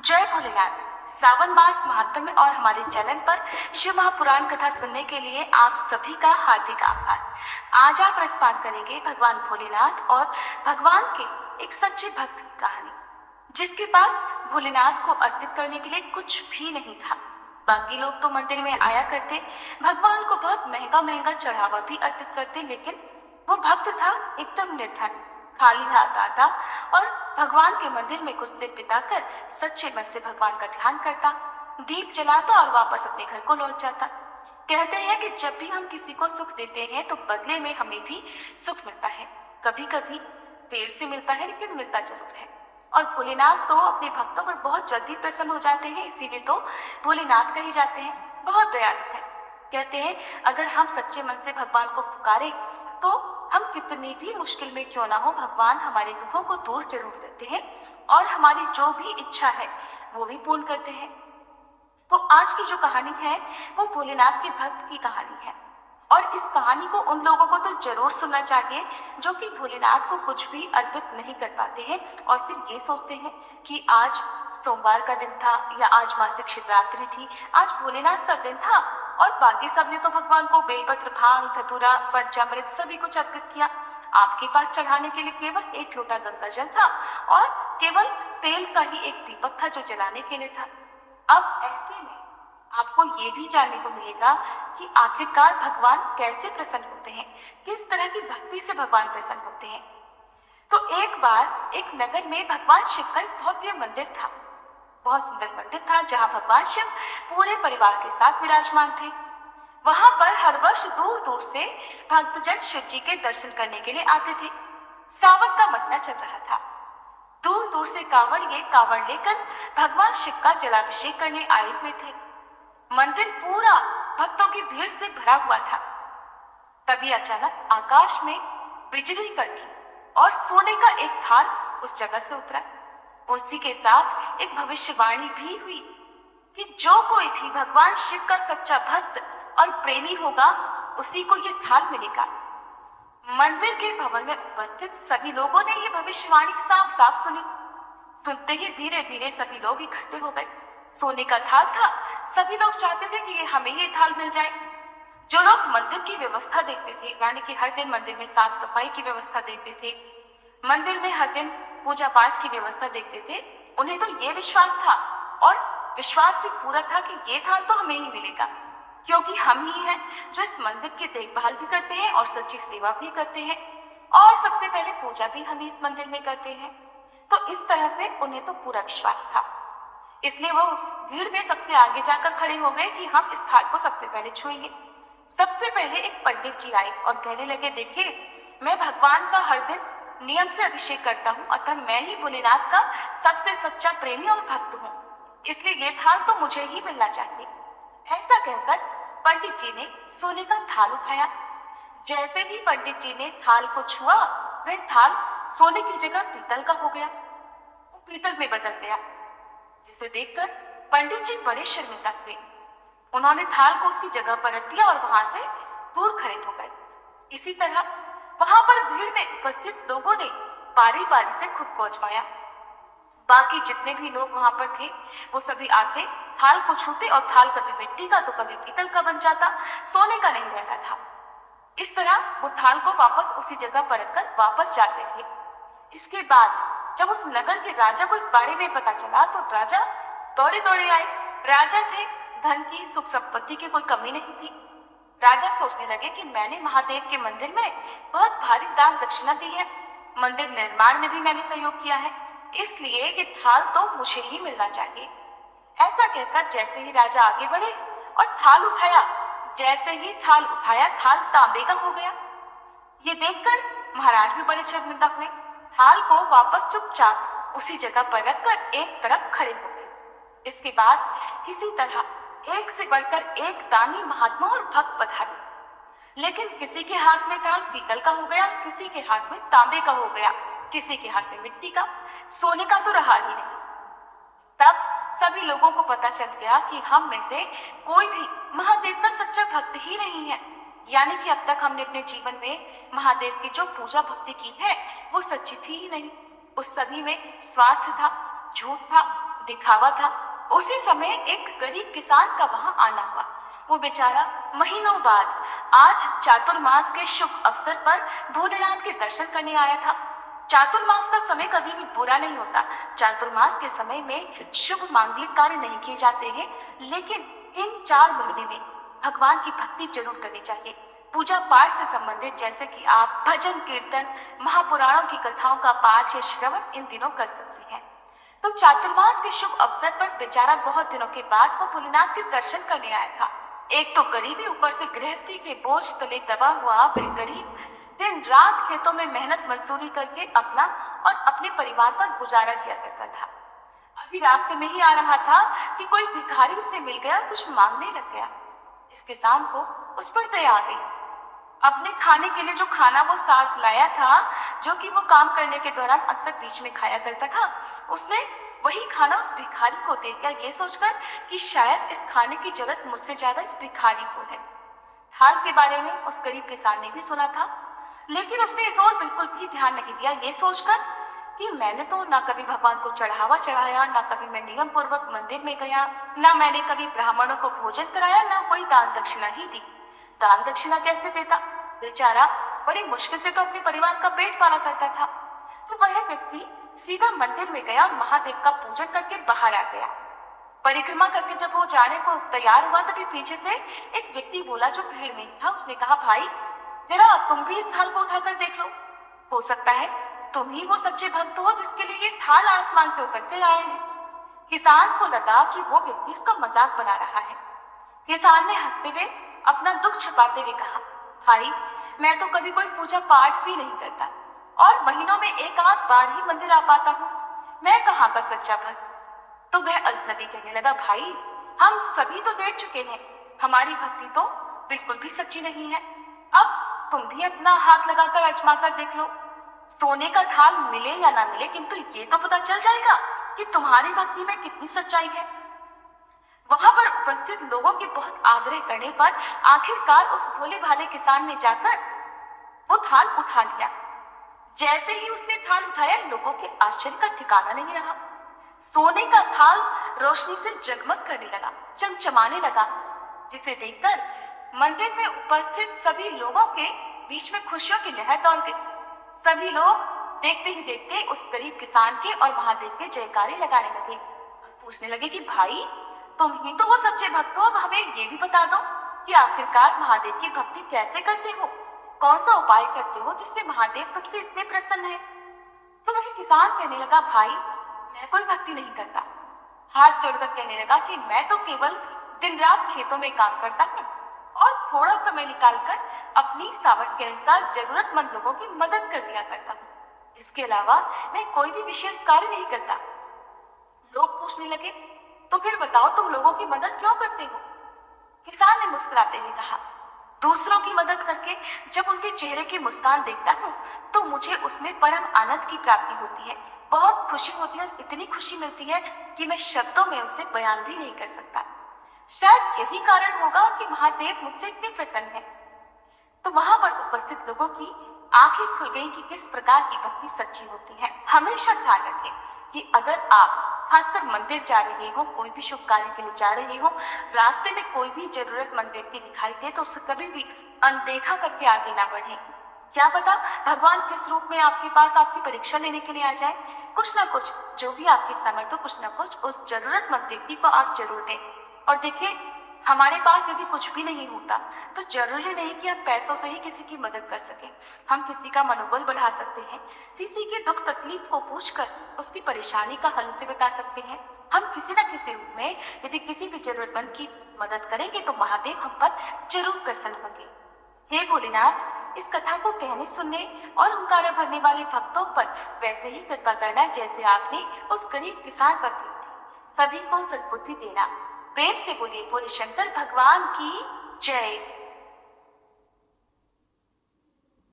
जय भोलेनाथ। श्रावण मास महात्म्य और हमारे चैनल पर शिव महापुराण कथा सुनने के लिए आप सभी का हार्दिक आभार। आज आप रसपान करेंगे भगवान भोलेनाथ और भगवान के एक सच्चे भक्त की कहानी, जिसके पास भोलेनाथ को अर्पित करने के लिए कुछ भी नहीं था। बाकी लोग तो मंदिर में आया करते, भगवान को बहुत महंगा महंगा चढ़ावा भी अर्पित करते, लेकिन वो भक्त था एकदम निर्धन, खाली हाथ आता और भगवान के मंदिर में कुछ देर बिताकर सच्चे मन से भगवान का ध्यान करता, दीप जलाता और वापस अपने घर को लौट जाता। कहते हैं कि जब भी हम किसी को सुख देते हैं तो बदले में हमें भी सुख मिलता है। कभी कभी देर से मिलता है, लेकिन मिलता जरूर है। और भोलेनाथ तो अपने भक्तों पर बहुत जल्दी प्रसन्न हो जाते हैं, इसीलिए तो भोलेनाथ कहे जाते हैं। बहुत दयालु है। कहते हैं अगर हम सच्चे मन से भगवान को पुकारे तो हम कितनी भी मुश्किल में क्यों ना हो, भगवान हमारे दुखों को दूर जरूर करते हैं और हमारी जो भी इच्छा है वो भी पूर्ण करते हैं। तो आज की जो कहानी है वो भोलेनाथ के भक्त की कहानी है, और इस कहानी को उन लोगों को तो जरूर सुनना चाहिए जो कि भोलेनाथ को कुछ भी अर्पित नहीं कर पाते हैं और फिर ये सोचते हैं कि आज सोमवार का दिन था या आज मासिक शिवरात्रि थी, आज भोलेनाथ का दिन था और बाकी सबने तो भगवान को बेलपत्र, भांग, धतूरा, पंचामृत सभी कुछ अर्पित किया। आपके पास चढ़ाने के लिए केवल एक लोटा गंगा जल था और केवल तेल का ही एक दीपक था जो जलाने के लिए था। अब ऐसे में आपको ये भी जानने को मिलेगा कि आखिरकार भगवान कैसे प्रसन्न होते हैं, किस तरह की भक्ति से भगवान प्रसन्न होते हैं। तो एक बार एक नगर में भगवान शिव का एक भव्य मंदिर था। बहुत सुंदर मंदिर था जहाँ भगवान शिव पूरे परिवार के साथ विराजमान थे। वहां पर हर वर्ष दूर दूर से भक्तजन शिव जी के दर्शन करने के लिए आते थे। सावन का महीना चल रहा था। दूर दूर से कांवड़ लेकर भगवान शिव का जलाभिषेक करने आए हुए थे। मंदिर पूरा भक्तों की भीड़ से भरा हुआ था। तभी अचानक आकाश में बिजली कड़की और सोने का एक थाल उस जगह से उतरा। उसी के साथ एक भविष्यवाणी भी हुई कि जो कोई भी भगवान शिव का सच्चा भक्त और प्रेमी होगा उसी को ये थाल मिलेगा। मंदिर के भवन में उपस्थित सभी लोगों ने ये भविष्यवाणी साफ साफ सुनी। सुनते ही धीरे धीरे सभी लोग इकट्ठे हो गए। सोने का थाल था, सभी लोग चाहते थे कि हमें ये थाल मिल जाए। जो लोग मंदिर की व्यवस्था देखते थे, यानी कि हर दिन मंदिर में साफ सफाई की व्यवस्था देखते थे, मंदिर में हर दिन पूजा पाठ की व्यवस्था देखते थे, उन्हें तो ये विश्वास था और विश्वास भी पूरा था कि ये थाल तो हमें ही मिलेगा, क्योंकि हम ही हैं जो इस मंदिर की देखभाल भी करते हैं और सच्ची सेवा भी करते हैं और सबसे पहले पूजा भी हम इस मंदिर में करते हैं। तो इस तरह से उन्हें तो पूरा विश्वास था, इसलिए वो उस भीड़ में सबसे आगे जाकर खड़े हो गए कि हम इस थाल को सबसे पहले छुएंगे। सबसे पहले एक पंडित जी आए और कहने लगे, देखिए मैं भगवान का हर दिन नियम से अभिषेक करता हूँ, अतः मैं ही भोलेनाथ का सबसे सच्चा प्रेमी और भक्त हूँ, इसलिए ये थाल तो मुझे ही मिलना चाहिए। ऐसा कहकर पंडित जी ने सोने का थाल उठाया। जैसे ही पंडित जी ने थाल को छुआ, वह थाल सोने की जगह पीतल का हो गया, वो पीतल में बदल गया, जिसे देखकर पंडित जी बड़े शर्मिंदा हुए। उन्होंने थाल को उसकी जगह पर रख दिया और वहां से दूर खड़े हो गए। इसी तरह वहां पर भीड़ में उपस्थित लोगों ने बारी बारी से खुद को आजमाया। बाकी जितने भी लोग वहां पर थे वो सभी आते, थाल को छूते और थाल कभी मिट्टी का तो कभी पीतल का बन जाता, सोने का नहीं रहता था। इस तरह वो थाल को वापस उसी जगह पर रखकर वापस जाते रहे। इसके बाद जब उस नगर के राजा को इस बारे में पता चला तो राजा दौड़े दौड़े आए। राजा थे, धन की सुख संपत्ति की कोई कमी नहीं थी। राजा सोचने लगे कि मैंने महादेव के मंदिर में बहुत भारी दान दक्षिणा दी है, मंदिर निर्माण में भी मैंने सहयोग किया है, इसलिए ये थाल तो मुझे ही मिलना चाहिए। ऐसा कहकर जैसे ही राजा आगे बढ़े और थाल उठाया, जैसे ही थाल उठाया, थाल तांबे का हो गया। ये देखकर महाराज भी बड़े शर्मिंदा हुए। थाल को वापस चुपचाप उसी जगह पर रखकर एक तरफ खड़े हो गए। इसके बाद किसी तरह एक से बढ़कर एक दानी, महात्मा और भक्त पधारे, लेकिन किसी के हाथ में थाल पीतल का हो गया, किसी के हाथ में तांबे का हो गया, किसी के हाथ में मिट्टी का, सोने का तो रहा ही नहीं। तब सभी लोगों को पता चल गया कि हम में से कोई भी महादेव का सच्चा भक्त ही नहीं है, यानी कि अब तक हमने अपने जीवन में महादेव की जो पूजा भक्ति की है वो सच्ची थी ही नहीं। उस सभी में स्वार्थ था, झूठ था, दिखावा था। उसी समय एक गरीब किसान का वहां आना हुआ। वो बेचारा महीनों बाद आज चातुर्मास के शुभ अवसर पर भोलेनाथ के दर्शन करने आया था। चातुर्मास का समय कभी भी बुरा नहीं होता। चातुर्मास के समय में शुभ मांगलिक कार्य नहीं किए जाते हैं, लेकिन इन 4 महीने में भगवान की भक्ति जरूर करनी चाहिए। पूजा पाठ से संबंधित जैसे कि आप भजन कीर्तन, महापुराणों की कथाओं का पाठ या श्रवण इन दिनों कर सकते हैं। तो चातुर्मास के शुभ अवसर पर बेचारा बहुत दिनों के बाद वो भोलेनाथ के दर्शन करने आया था। एक तो गरीबी, ऊपर से गृहस्थी के बोझ तले दबा हुआ वह गरीब दिन रात खेतों में मेहनत मजदूरी करके अपना और अपने परिवार का गुजारा किया करता था। अभी रास्ते में ही आ रहा था कि कोई भिखारी उसे मिल गया, कुछ मांगने लग गया। इस किसान को उस पर दया आ गई। अपने खाने के लिए जो खाना वो साथ लाया था, जो कि वो काम करने के दौरान अक्सर बीच में खाया करता था, उसने वही खाना उस भिखारी को दे दिया, ये सोचकर कि शायद इस खाने की जरूरत मुझसे ज्यादा इस भिखारी को है। थाल के बारे में उस गरीब किसान ने भी सुना था, लेकिन उसने इस ओर बिल्कुल भी ध्यान नहीं दिया, ये सोचकर कि मैंने तो ना कभी भगवान को चढ़ावा चढ़ाया, ना कभी मैं नियम पूर्वक मंदिर में गया, ना मैंने कभी ब्राह्मणों को भोजन कराया, ना कोई दान दक्षिणा ही दी। दान दक्षिणा कैसे देता? बेचारा बड़ी मुश्किल से तो अपने परिवार का पेट पाला करता था। तो वह व्यक्ति सीधा मंदिर में गया और महादेव का पूजन करके बाहर आ गया। परिक्रमा करके जब वो जाने को तैयार हुआ, तभी पीछे से एक व्यक्ति बोला जो भीड़ में था। उसने कहा, भाई जरा तुम भी इस थाल को उठाकर देख लो, हो सकता है तुम ही वो सच्चे भक्त हो जिसके लिए ये थाल आसमान से उतर के आए हैं। किसान को लगा कि वो व्यक्ति उसका मजाक बना रहा है। किसान ने हंसते हुए अपना दुख छुपाते हुए कहा, भाई मैं तो कभी कोई पूजा पाठ भी नहीं करता और महीनों में एक आध बार ही मंदिर आ पाता हूँ, मैं कहाँ का सच्चा भक्त। तो वह अजनबी कहने लगा, भाई हम सभी तो देख चुके हैं, हमारी भक्ति तो बिल्कुल भी सच्ची नहीं है। अब तुम भी अपना हाथ लगाकर आजमा कर देख लो, सोने का थाल मिले या ना मिले, किंतु ये तो पता चल जाएगा कि तुम्हारी भक्ति में कितनी सच्चाई है। वहां पर उपस्थित लोगों के बहुत आग्रह करने पर आखिरकार उस भोले भाले किसान ने जाकर वो थाल उठा लिया। जैसे ही उसने थाल उठाया, लोगों के आश्चर्य का ठिकाना नहीं रहा। सोने का थाल रोशनी से जगमग करने लगा, चमचमाने लगा, जिसे देखकर मंदिर में उपस्थित सभी लोगों के बीच में खुशियों की लहर दौड़ गई। सभी लोग देखते ही देखते उस गरीब किसान के और महादेव के जयकारे लगाने लगे। पूछने लगे कि भाई तुम ही तो वो सच्चे भक्त हो, अब हमें ये भी बता दो कि आखिरकार महादेव की भक्ति कैसे करते हो, कौन सा उपाय करते हो जिससे महादेव तुमसे इतने प्रसन्न है। तो वही किसान कहने लगा, भाई मैं कोई भक्ति नहीं करता। हाथ जोड़कर कहने लगा कि मैं तो केवल दिन रात खेतों में काम करता हूँ और थोड़ा समय निकालकर अपनी सामर्थ्य के अनुसार जरूरतमंद लोगों की मदद कर दिया करता हूँ। इसके अलावा मैं कोई भी विशेष कार्य नहीं करता। लोग पूछने लगे, तो फिर बताओ तुम लोगों की मदद क्यों करते हो? किसान ने मुस्कुराते हुए कहा, दूसरों की मदद करके जब उनके चेहरे की मुस्कान देखता हूँ तो मुझे उसमें परम आनंद की प्राप्ति होती है, बहुत खुशी होती है और इतनी खुशी मिलती है कि मैं शब्दों में उसे बयान भी नहीं कर सकता। शायद यही कारण होगा कि महादेव मुझसे इतने प्रसन्न है। तो वहां पर उपस्थित लोगों की आंखें खुल गई कि किस प्रकार की भक्ति सच्ची होती है। हमेशा ध्यान रखें कि अगर आप खासकर मंदिर जा रहे हो, कोई भी शुभ कार्य के लिए जा रहे हो, रास्ते में कोई भी जरूरतमंद व्यक्ति दिखाई दे तो उसे कभी भी अनदेखा करके आगे ना बढ़े। क्या पता भगवान किस रूप में आपके पास आपकी परीक्षा लेने के लिए आ जाए। कुछ ना कुछ जो भी आपकी सामर्थ्य, कुछ ना कुछ उस जरूरतमंद व्यक्ति को आप जरूर दें। और देखिए, हमारे पास यदि कुछ भी नहीं होता तो जरूरी नहीं कि हम पैसों से ही किसी की मदद कर सकें। हम किसी का मनोबल बढ़ा सकते हैं, किसी की दुख तकलीफ को पूछकर उसकी परेशानी का हल उसे बता सकते हैं। हम किसी न किसी रूप में यदि किसी भी जरूरतमंद की मदद करेंगे तो महादेव हम पर जरूर प्रसन्न होंगे। हे भोलेनाथ, इस कथा को कहने, सुनने और हुंकारा भरने वाले भक्तों पर वैसे ही कृपा करना जैसे आपने उस गरीब किसान पर की थी। सभी को सद्बुद्धि देना। प्रेम से बोलिए भोले शंकर भगवान की जय।